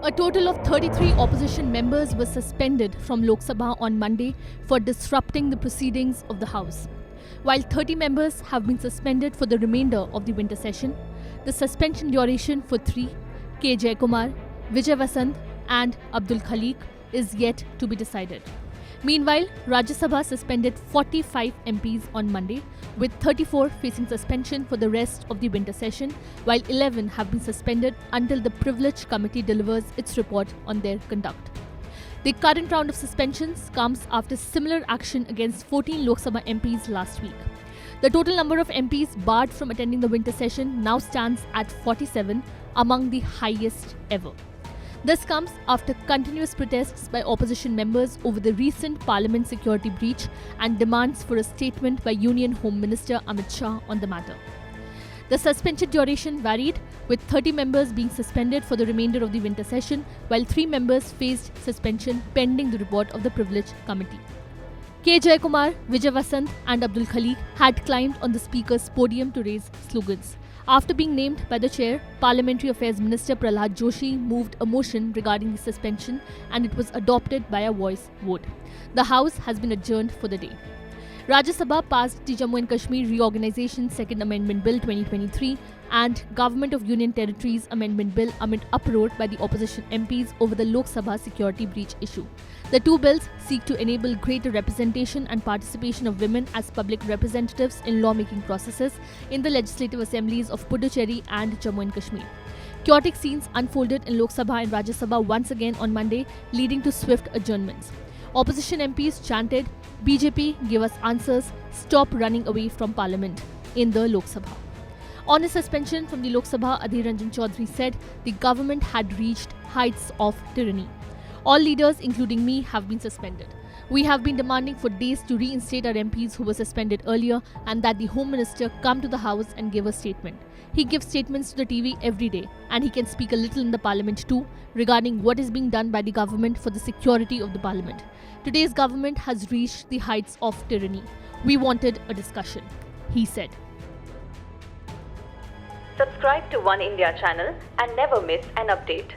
A total of 33 opposition members were suspended from Lok Sabha on Monday for disrupting the proceedings of the House. While 30 members have been suspended for the remainder of the winter session, the suspension duration for 3, K. Jayakumar, Vijay Vasant and Abdul Khalik, is yet to be decided. Meanwhile, Rajya Sabha suspended 45 MPs on Monday, with 34 facing suspension for the rest of the winter session, while 11 have been suspended until the Privilege Committee delivers its report on their conduct. The current round of suspensions comes after similar action against 14 Lok Sabha MPs last week. The total number of MPs barred from attending the winter session now stands at 47, among the highest ever. This comes after continuous protests by opposition members over the recent parliament security breach and demands for a statement by Union Home Minister Amit Shah on the matter. The suspension duration varied, with 30 members being suspended for the remainder of the winter session, while 3 members faced suspension pending the report of the Privilege Committee. K. Jayakumar, Vijay Vasant and Abdul Khalik had climbed on the Speaker's podium to raise slogans. After being named by the chair, Parliamentary Affairs Minister Prahlad Joshi moved a motion regarding the suspension and it was adopted by a voice vote. The House has been adjourned for the day. Rajya Sabha passed the Jammu and Kashmir Reorganisation Second Amendment Bill 2023 and Government of Union Territories Amendment Bill amid uproar by the opposition MPs over the Lok Sabha security breach issue. The two bills seek to enable greater representation and participation of women as public representatives in lawmaking processes in the legislative assemblies of Puducherry and Jammu and Kashmir. Chaotic scenes unfolded in Lok Sabha and Rajya Sabha once again on Monday, leading to swift adjournments. Opposition MPs chanted, "BJP, give us answers, stop running away from Parliament," in the Lok Sabha. On his suspension from the Lok Sabha, Adhir Ranjan Chaudhary said the government had reached heights of tyranny. All leaders, including me, have been suspended. We have been demanding for days to reinstate our MPs who were suspended earlier and that the Home Minister come to the House and give a statement. He gives statements to the TV every day and he can speak a little in the Parliament too regarding what is being done by the government for the security of the Parliament. Today's government has reached the heights of tyranny. We wanted a discussion, he said. Subscribe to One India channel and never miss an update.